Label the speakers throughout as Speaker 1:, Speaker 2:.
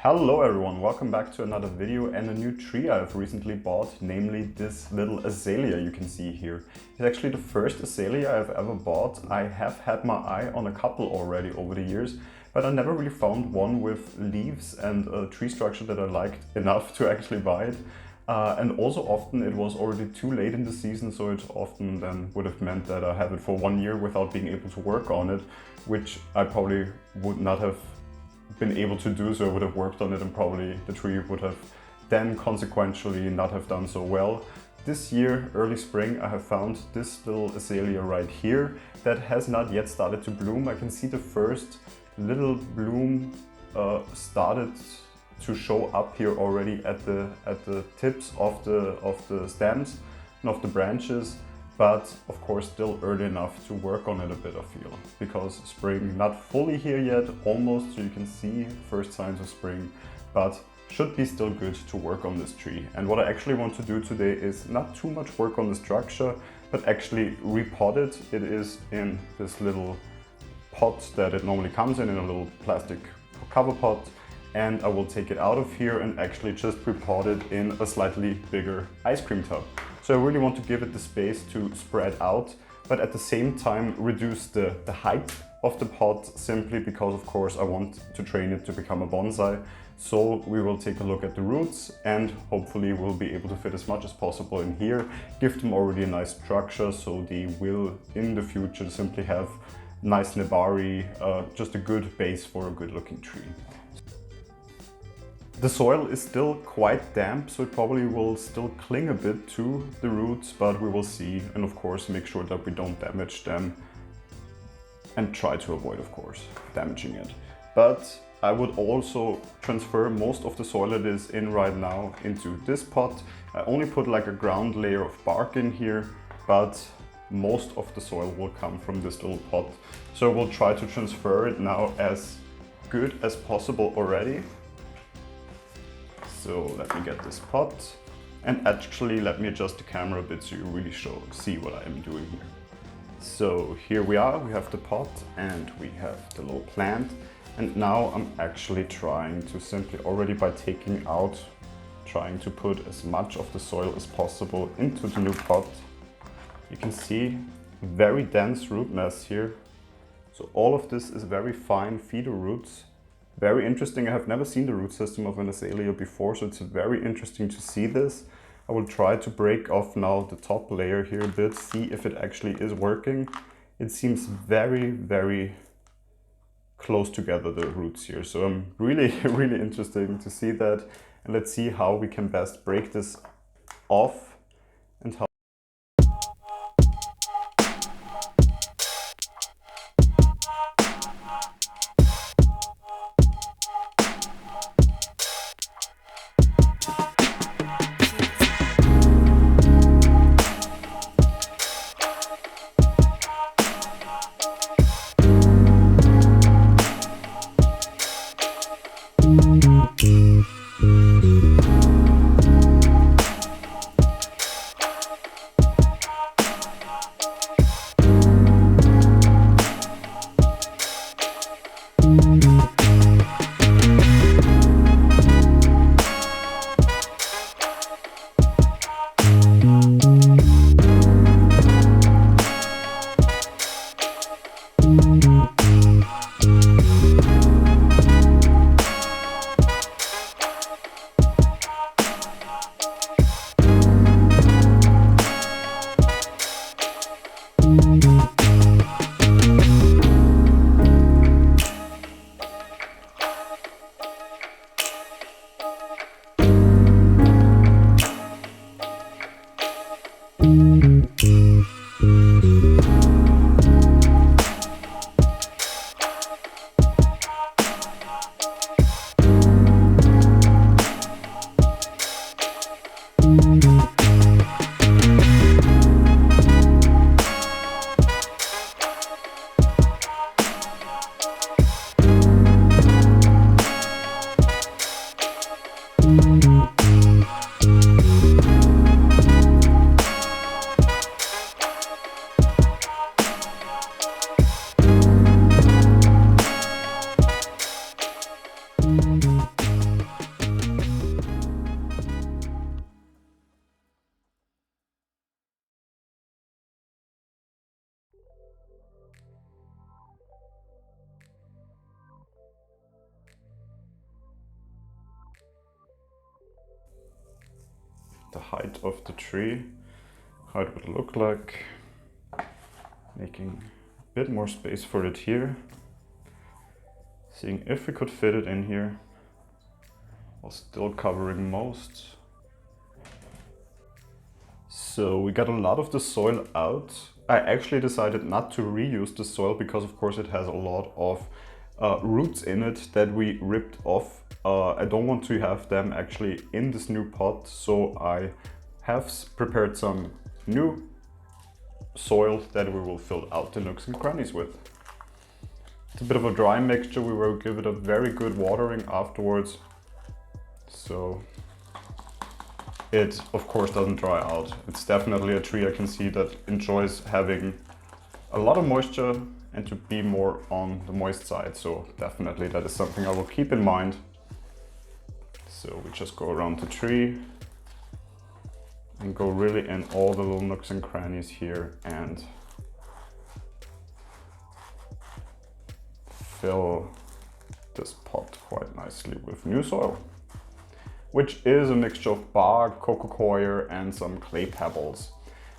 Speaker 1: Hello everyone, welcome back to another video and a new tree I've recently bought, namely this little azalea you can see here. It's actually the first azalea I've ever bought. I have had my eye on a couple already over the years, but I never really found one with leaves and a tree structure that I liked enough to actually buy it. And also often it was already too late in the season, so it often then would have meant that I have it for 1 year without being able to work on it, which I probably would not have been able to do, so I would have worked on it and probably the tree would have then consequentially not have done so well. This year, early spring, I have found this little azalea right here that has not yet started to bloom. I can see the first little bloom started to show up here already at the tips of the stems and of the branches. But of course still early enough to work on it a bit, I feel, because spring not fully here yet, almost, so you can see first signs of spring, but should be still good to work on this tree. And what I actually want to do today is not too much work on the structure, but actually repot it. It is in this little pot that it normally comes in a little plastic cover pot, and I will take it out of here and actually just repot it in a slightly bigger ice cream tub. So I really want to give it the space to spread out, but at the same time reduce the height of the pot, simply because of course I want to train it to become a bonsai. So we will take a look at the roots and hopefully we'll be able to fit as much as possible in here, give them already a nice structure so they will in the future simply have nice nebari, just a good base for a good looking tree. The soil is still quite damp, so it probably will still cling a bit to the roots, but we will see, and of course make sure that we don't damage them and try to avoid, of course, damaging it. But I would also transfer most of the soil that is in right now into this pot. I only put like a ground layer of bark in here, but most of the soil will come from this little pot. So we'll try to transfer it now as good as possible already. So let me get this pot, and actually let me adjust the camera a bit so you really see what I am doing here. So here we are, we have the pot and we have the little plant, and now I'm actually trying to simply already by taking out, trying to put as much of the soil as possible into the new pot. You can see very dense root mass here. So all of this is very fine feeder roots. Very interesting. I have never seen the root system of an azalea before, so it's very interesting to see this. I will try to break off now the top layer here a bit, see if it actually is working. It seems very, very close together, the roots here. So I'm really, really interesting to see that. And let's see how we can best break this off and how. the height of the tree, how it would look like. Making a bit more space for it here. Seeing if we could fit it in here while still covering most. So we got a lot of the soil out. I actually decided not to reuse the soil because of course it has a lot of roots in it that we ripped off. I don't want to have them actually in this new pot, so I have prepared some new soil that we will fill out the nooks and crannies with. It's a bit of a dry mixture. We will give it a very good watering afterwards, so it of course doesn't dry out. It's definitely a tree I can see that enjoys having a lot of moisture and to be more on the moist side, so definitely that is something I will keep in mind. So we just go around the tree and go really in all the little nooks and crannies here and fill this pot quite nicely with new soil, which is a mixture of bark, coco coir and some clay pebbles.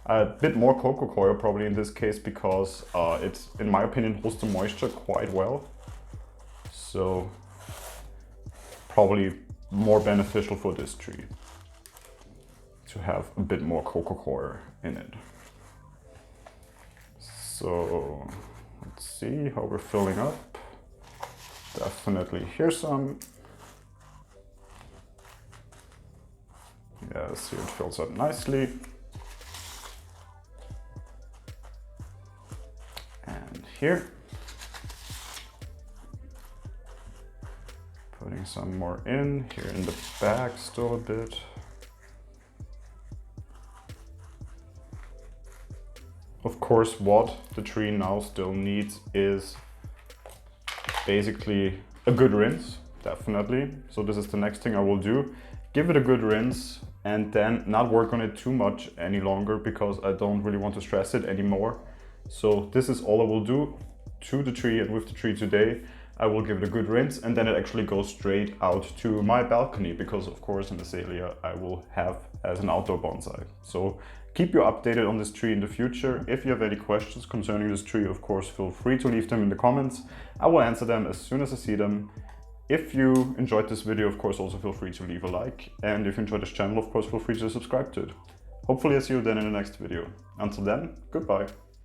Speaker 1: A bit more coco coir probably in this case because it, in my opinion, holds the moisture quite well. So probably more beneficial for this tree to have a bit more coco coir in it. So let's see how we're filling up. Definitely here's some. Yeah, see, it fills up nicely. And here, putting some more in, here in the back still a bit. Of course, what the tree now still needs is basically a good rinse, definitely. So this is the next thing I will do. Give it a good rinse and then not work on it too much any longer because I don't really want to stress it anymore. So this is all I will do to the tree and with the tree today. I will give it a good rinse and then it actually goes straight out to my balcony because of course an azalea I will have as an outdoor bonsai. So keep you updated on this tree in the future. If you have any questions concerning this tree, of course, feel free to leave them in the comments. I will answer them as soon as I see them. If you enjoyed this video, of course, also feel free to leave a like. And if you enjoyed this channel, of course, feel free to subscribe to it. Hopefully I see you then in the next video. Until then, goodbye.